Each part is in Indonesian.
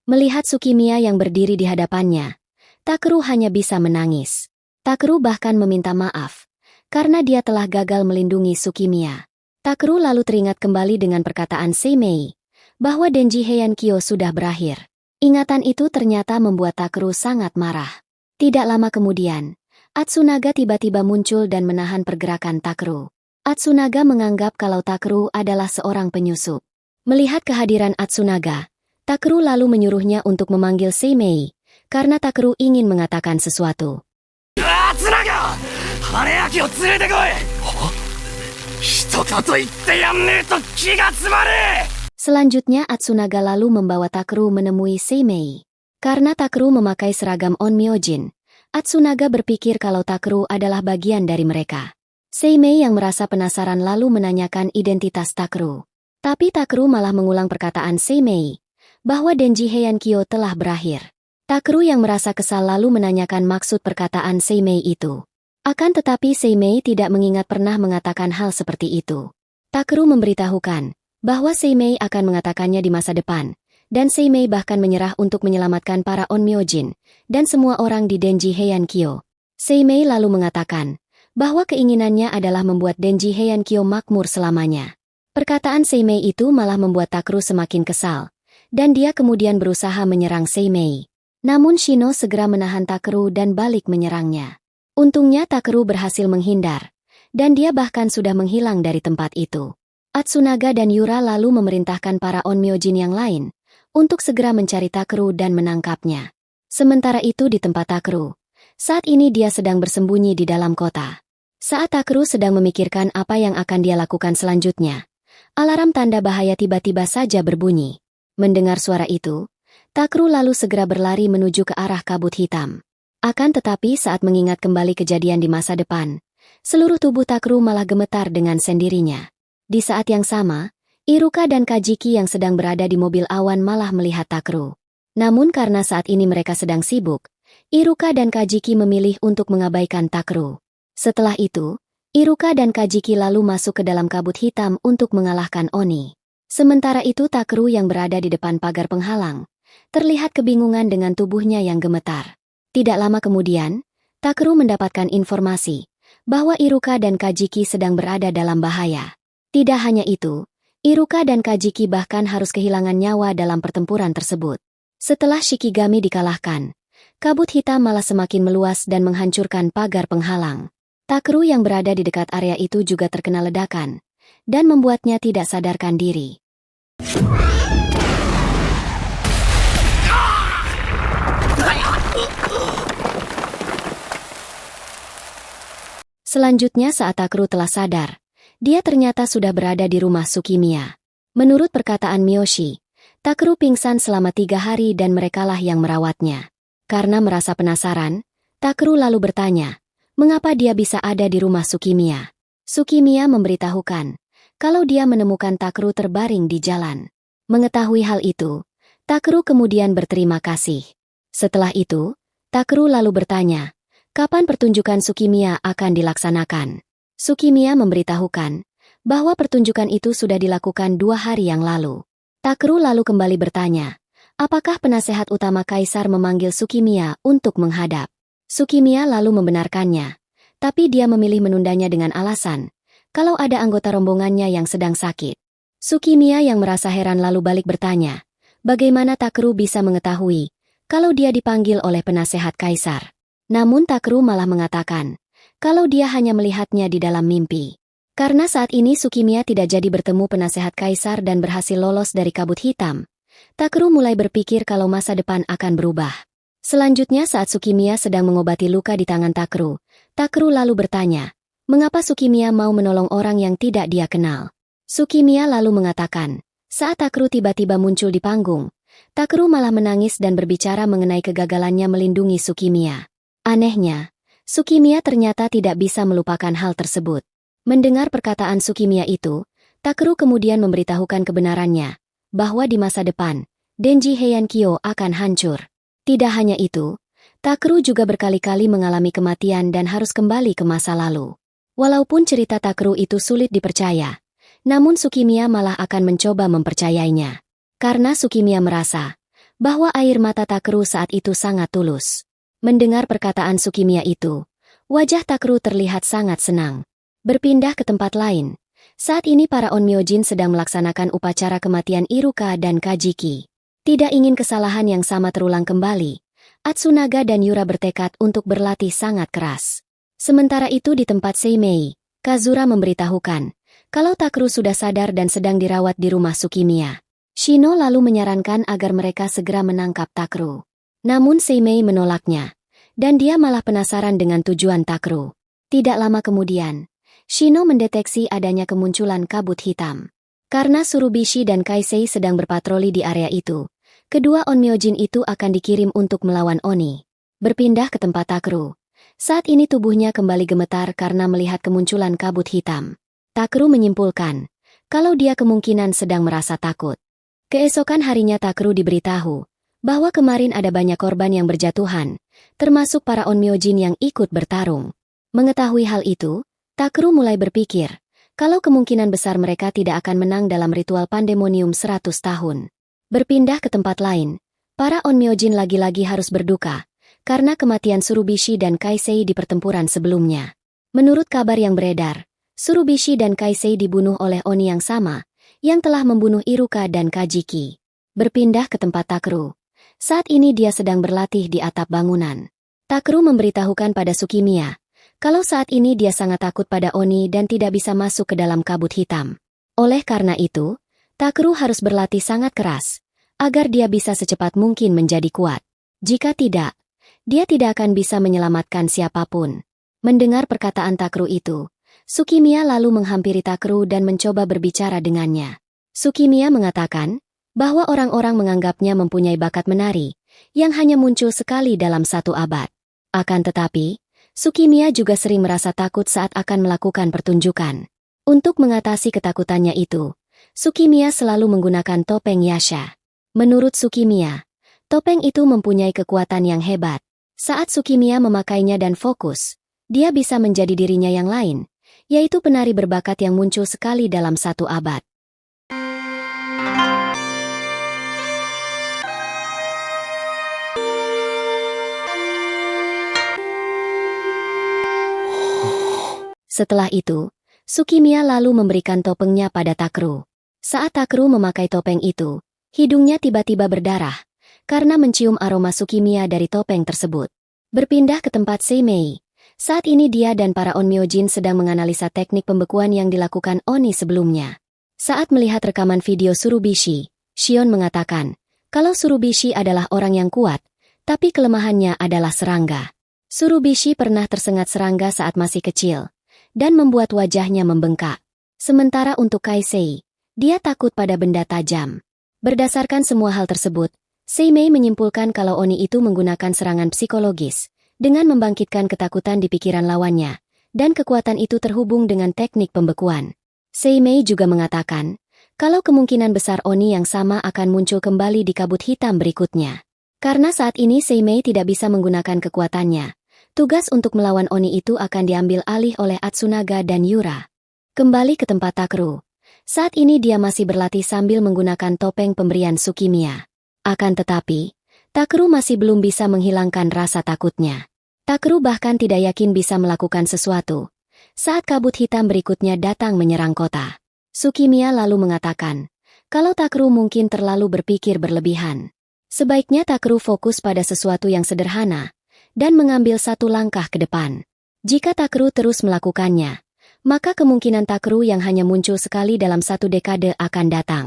Melihat Tsukimiya yang berdiri di hadapannya, Takeru hanya bisa menangis. Takeru bahkan meminta maaf, karena dia telah gagal melindungi Tsukimiya. Takeru lalu teringat kembali dengan perkataan Seimei, bahwa Denji Heiankyo sudah berakhir. Ingatan itu ternyata membuat Takeru sangat marah. Tidak lama kemudian, Atsunaga tiba-tiba muncul dan menahan pergerakan Takeru. Atsunaga menganggap kalau Takeru adalah seorang penyusup. Melihat kehadiran Atsunaga, Takeru lalu menyuruhnya untuk memanggil Seimei, karena Takeru ingin mengatakan sesuatu. Atsunaga! Haneakiを連れてこい! 一言言ってやんねえと気が詰まれ! Selanjutnya Atsunaga lalu membawa Takeru menemui Seimei. Karena Takeru memakai seragam Onmyojin, Atsunaga berpikir kalau Takeru adalah bagian dari mereka. Seimei yang merasa penasaran lalu menanyakan identitas Takeru. Tapi Takeru malah mengulang perkataan Seimei, bahwa Denji Heiankyo telah berakhir. Takeru yang merasa kesal lalu menanyakan maksud perkataan Seimei itu. Akan tetapi Seimei tidak mengingat pernah mengatakan hal seperti itu. Takeru memberitahukan bahwa Seimei akan mengatakannya di masa depan, dan Seimei bahkan menyerah untuk menyelamatkan para Onmyojin dan semua orang di Denji Heiankyo. Seimei lalu mengatakan bahwa keinginannya adalah membuat Denji Heiankyo makmur selamanya. Perkataan Seimei itu malah membuat Takeru semakin kesal, dan dia kemudian berusaha menyerang Seimei. Namun Shino segera menahan Takeru dan balik menyerangnya. Untungnya Takeru berhasil menghindar, dan dia bahkan sudah menghilang dari tempat itu. Atsunaga dan Yura lalu memerintahkan para Onmyojin yang lain untuk segera mencari Takeru dan menangkapnya. Sementara itu di tempat Takeru, saat ini dia sedang bersembunyi di dalam kota. Saat Takeru sedang memikirkan apa yang akan dia lakukan selanjutnya, alarm tanda bahaya tiba-tiba saja berbunyi. Mendengar suara itu, Takeru lalu segera berlari menuju ke arah kabut hitam. Akan tetapi saat mengingat kembali kejadian di masa depan, seluruh tubuh Takeru malah gemetar dengan sendirinya. Di saat yang sama, Iruka dan Kajiki yang sedang berada di mobil awan malah melihat Takeru. Namun karena saat ini mereka sedang sibuk, Iruka dan Kajiki memilih untuk mengabaikan Takeru. Setelah itu, Iruka dan Kajiki lalu masuk ke dalam kabut hitam untuk mengalahkan Oni. Sementara itu Takeru yang berada di depan pagar penghalang, terlihat kebingungan dengan tubuhnya yang gemetar. Tidak lama kemudian, Takeru mendapatkan informasi bahwa Iruka dan Kajiki sedang berada dalam bahaya. Tidak hanya itu, Iruka dan Kajiki bahkan harus kehilangan nyawa dalam pertempuran tersebut. Setelah Shikigami dikalahkan, kabut hitam malah semakin meluas dan menghancurkan pagar penghalang. Takeru yang berada di dekat area itu juga terkena ledakan, dan membuatnya tidak sadarkan diri. Selanjutnya saat Takeru telah sadar, dia ternyata sudah berada di rumah Tsukimiya. Menurut perkataan Miyoshi, Takeru pingsan selama 3 hari dan merekalah yang merawatnya. Karena merasa penasaran, Takeru lalu bertanya, mengapa dia bisa ada di rumah Tsukimiya. Tsukimiya memberitahukan kalau dia menemukan Takeru terbaring di jalan. Mengetahui hal itu, Takeru kemudian berterima kasih. Setelah itu, Takeru lalu bertanya, kapan pertunjukan Tsukimiya akan dilaksanakan? Tsukimiya memberitahukan bahwa pertunjukan itu sudah dilakukan 2 hari yang lalu. Takeru lalu kembali bertanya, apakah penasehat utama Kaisar memanggil Tsukimiya untuk menghadap? Tsukimiya lalu membenarkannya, tapi dia memilih menundanya dengan alasan kalau ada anggota rombongannya yang sedang sakit. Tsukimiya yang merasa heran lalu balik bertanya, bagaimana Takeru bisa mengetahui kalau dia dipanggil oleh penasehat Kaisar? Namun Takeru malah mengatakan kalau dia hanya melihatnya di dalam mimpi. Karena saat ini Tsukimiya tidak jadi bertemu penasehat Kaisar dan berhasil lolos dari kabut hitam, Takeru mulai berpikir kalau masa depan akan berubah. Selanjutnya saat Tsukimiya sedang mengobati luka di tangan Takeru, Takeru lalu bertanya, mengapa Tsukimiya mau menolong orang yang tidak dia kenal? Tsukimiya lalu mengatakan, saat Takeru tiba-tiba muncul di panggung, Takeru malah menangis dan berbicara mengenai kegagalannya melindungi Tsukimiya. Anehnya, Tsukimiya ternyata tidak bisa melupakan hal tersebut. Mendengar perkataan Tsukimiya itu, Takeru kemudian memberitahukan kebenarannya, bahwa di masa depan, Denji Heiankyo akan hancur. Tidak hanya itu, Takeru juga berkali-kali mengalami kematian dan harus kembali ke masa lalu. Walaupun cerita Takeru itu sulit dipercaya, namun Tsukimiya malah akan mencoba mempercayainya. Karena Tsukimiya merasa bahwa air mata Takeru saat itu sangat tulus. Mendengar perkataan Tsukimiya itu, wajah Takeru terlihat sangat senang. Berpindah ke tempat lain. Saat ini para Onmyojin sedang melaksanakan upacara kematian Iruka dan Kajiki. Tidak ingin kesalahan yang sama terulang kembali, Atsunaga dan Yura bertekad untuk berlatih sangat keras. Sementara itu di tempat Seimei, Kazura memberitahukan kalau Takeru sudah sadar dan sedang dirawat di rumah Tsukimiya. Shino lalu menyarankan agar mereka segera menangkap Takeru. Namun Seimei menolaknya, dan dia malah penasaran dengan tujuan Takeru. Tidak lama kemudian, Shino mendeteksi adanya kemunculan kabut hitam. Karena Tsurubishi dan Kaisei sedang berpatroli di area itu, kedua Onmyojin itu akan dikirim untuk melawan Oni. Berpindah ke tempat Takeru. Saat ini tubuhnya kembali gemetar karena melihat kemunculan kabut hitam. Takeru menyimpulkan kalau dia kemungkinan sedang merasa takut. Keesokan harinya Takeru diberitahu bahwa kemarin ada banyak korban yang berjatuhan, termasuk para Onmyojin yang ikut bertarung. Mengetahui hal itu, Takeru mulai berpikir kalau kemungkinan besar mereka tidak akan menang dalam ritual pandemonium 100 tahun. Berpindah ke tempat lain, para Onmyojin lagi-lagi harus berduka karena kematian Tsurubishi dan Kaisei di pertempuran sebelumnya. Menurut kabar yang beredar, Tsurubishi dan Kaisei dibunuh oleh Oni yang sama, yang telah membunuh Iruka dan Kajiki. Berpindah ke tempat Takeru. Saat ini dia sedang berlatih di atap bangunan. Takeru memberitahukan pada Tsukimiya kalau saat ini dia sangat takut pada Oni dan tidak bisa masuk ke dalam kabut hitam. Oleh karena itu, Takeru harus berlatih sangat keras agar dia bisa secepat mungkin menjadi kuat. Jika tidak, dia tidak akan bisa menyelamatkan siapapun. Mendengar perkataan Takeru itu, Tsukimiya lalu menghampiri Takeru dan mencoba berbicara dengannya. Tsukimiya mengatakan bahwa orang-orang menganggapnya mempunyai bakat menari yang hanya muncul sekali dalam 1 abad. Akan tetapi, Tsukimiya juga sering merasa takut saat akan melakukan pertunjukan. Untuk mengatasi ketakutannya itu, Tsukimiya selalu menggunakan topeng Yasha. Menurut Tsukimiya, topeng itu mempunyai kekuatan yang hebat. Saat Tsukimiya memakainya dan fokus, dia bisa menjadi dirinya yang lain, yaitu penari berbakat yang muncul sekali dalam 1 abad. Setelah itu, Tsukimiya lalu memberikan topengnya pada Takeru. Saat Takeru memakai topeng itu, hidungnya tiba-tiba berdarah karena mencium aroma Tsukimiya dari topeng tersebut. Berpindah ke tempat Seimei. Saat ini dia dan para Onmyojin sedang menganalisa teknik pembekuan yang dilakukan Oni sebelumnya. Saat melihat rekaman video Tsurubishi, Shion mengatakan kalau Tsurubishi adalah orang yang kuat, tapi kelemahannya adalah serangga. Tsurubishi pernah tersengat serangga saat masih kecil, dan membuat wajahnya membengkak. Sementara untuk Kaisei, dia takut pada benda tajam. Berdasarkan semua hal tersebut, Seimei menyimpulkan kalau Oni itu menggunakan serangan psikologis dengan membangkitkan ketakutan di pikiran lawannya, dan kekuatan itu terhubung dengan teknik pembekuan. Seimei juga mengatakan kalau kemungkinan besar Oni yang sama akan muncul kembali di kabut hitam berikutnya. Karena saat ini Seimei tidak bisa menggunakan kekuatannya, tugas untuk melawan Oni itu akan diambil alih oleh Atsunaga dan Yura. Kembali ke tempat Takeru. Saat ini dia masih berlatih sambil menggunakan topeng pemberian Tsukimiya. Akan tetapi, Takeru masih belum bisa menghilangkan rasa takutnya. Takeru bahkan tidak yakin bisa melakukan sesuatu saat kabut hitam berikutnya datang menyerang kota. Tsukimiya lalu mengatakan kalau Takeru mungkin terlalu berpikir berlebihan. Sebaiknya Takeru fokus pada sesuatu yang sederhana dan mengambil 1 langkah ke depan. Jika Takeru terus melakukannya, maka kemungkinan Takeru yang hanya muncul sekali dalam 1 dekade akan datang.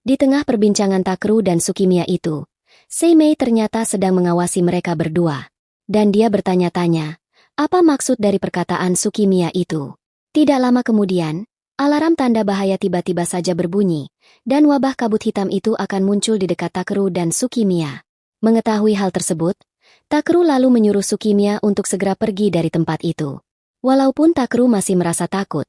Di tengah perbincangan Takeru dan Tsukimiya itu, Seimei ternyata sedang mengawasi mereka berdua. Dan dia bertanya-tanya, apa maksud dari perkataan Tsukimiya itu? Tidak lama kemudian, alarm tanda bahaya tiba-tiba saja berbunyi, dan wabah kabut hitam itu akan muncul di dekat Takeru dan Tsukimiya. Mengetahui hal tersebut, Takeru lalu menyuruh Tsukimiya untuk segera pergi dari tempat itu. Walaupun Takeru masih merasa takut,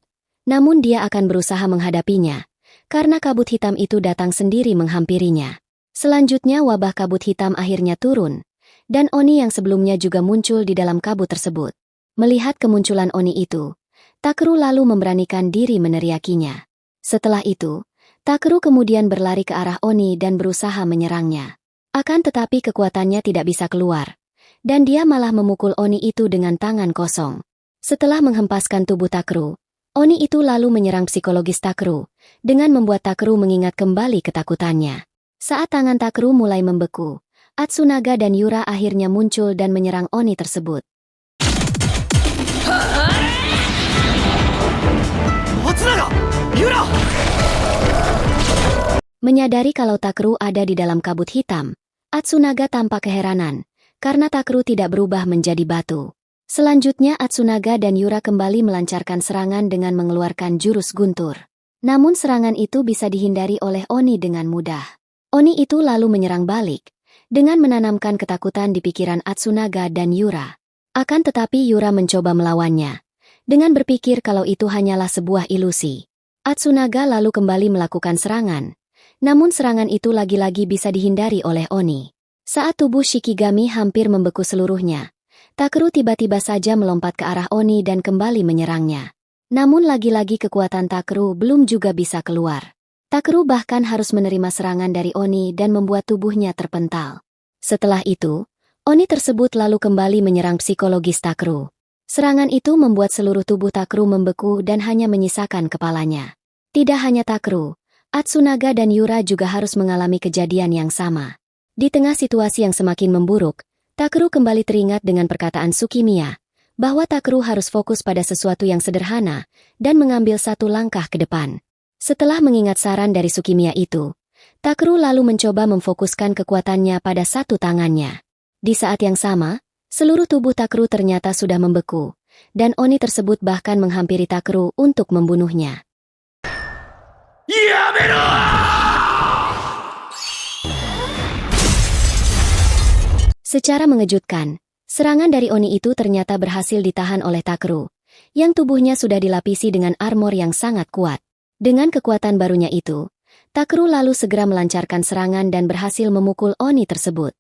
namun dia akan berusaha menghadapinya, karena kabut hitam itu datang sendiri menghampirinya. Selanjutnya wabah kabut hitam akhirnya turun, dan Oni yang sebelumnya juga muncul di dalam kabut tersebut. Melihat kemunculan Oni itu, Takeru lalu memberanikan diri meneriakinya. Setelah itu, Takeru kemudian berlari ke arah Oni dan berusaha menyerangnya. Akan tetapi kekuatannya tidak bisa keluar. Dan dia malah memukul Oni itu dengan tangan kosong. Setelah menghempaskan tubuh Takeru, Oni itu lalu menyerang psikologis Takeru, dengan membuat Takeru mengingat kembali ketakutannya. Saat tangan Takeru mulai membeku, Atsunaga dan Yura akhirnya muncul dan menyerang Oni tersebut. Atsunaga! Yura! Menyadari kalau Takeru ada di dalam kabut hitam, Atsunaga tampak keheranan, karena Takeru tidak berubah menjadi batu. Selanjutnya Atsunaga dan Yura kembali melancarkan serangan dengan mengeluarkan jurus guntur. Namun serangan itu bisa dihindari oleh Oni dengan mudah. Oni itu lalu menyerang balik, dengan menanamkan ketakutan di pikiran Atsunaga dan Yura. Akan tetapi Yura mencoba melawannya, dengan berpikir kalau itu hanyalah sebuah ilusi. Atsunaga lalu kembali melakukan serangan, namun serangan itu lagi-lagi bisa dihindari oleh Oni. Saat tubuh Shikigami hampir membeku seluruhnya, Takeru tiba-tiba saja melompat ke arah Oni dan kembali menyerangnya. Namun lagi-lagi kekuatan Takeru belum juga bisa keluar. Takeru bahkan harus menerima serangan dari Oni dan membuat tubuhnya terpental. Setelah itu, Oni tersebut lalu kembali menyerang psikologis Takeru. Serangan itu membuat seluruh tubuh Takeru membeku dan hanya menyisakan kepalanya. Tidak hanya Takeru, Atsunaga dan Yura juga harus mengalami kejadian yang sama. Di tengah situasi yang semakin memburuk, Takeru kembali teringat dengan perkataan Tsukimiya, bahwa Takeru harus fokus pada sesuatu yang sederhana dan mengambil satu langkah ke depan. Setelah mengingat saran dari Tsukimiya itu, Takeru lalu mencoba memfokuskan kekuatannya pada satu tangannya. Di saat yang sama, seluruh tubuh Takeru ternyata sudah membeku, dan Oni tersebut bahkan menghampiri Takeru untuk membunuhnya. Yamero! Secara mengejutkan, serangan dari Oni itu ternyata berhasil ditahan oleh Takeru, yang tubuhnya sudah dilapisi dengan armor yang sangat kuat. Dengan kekuatan barunya itu, Takeru lalu segera melancarkan serangan dan berhasil memukul Oni tersebut.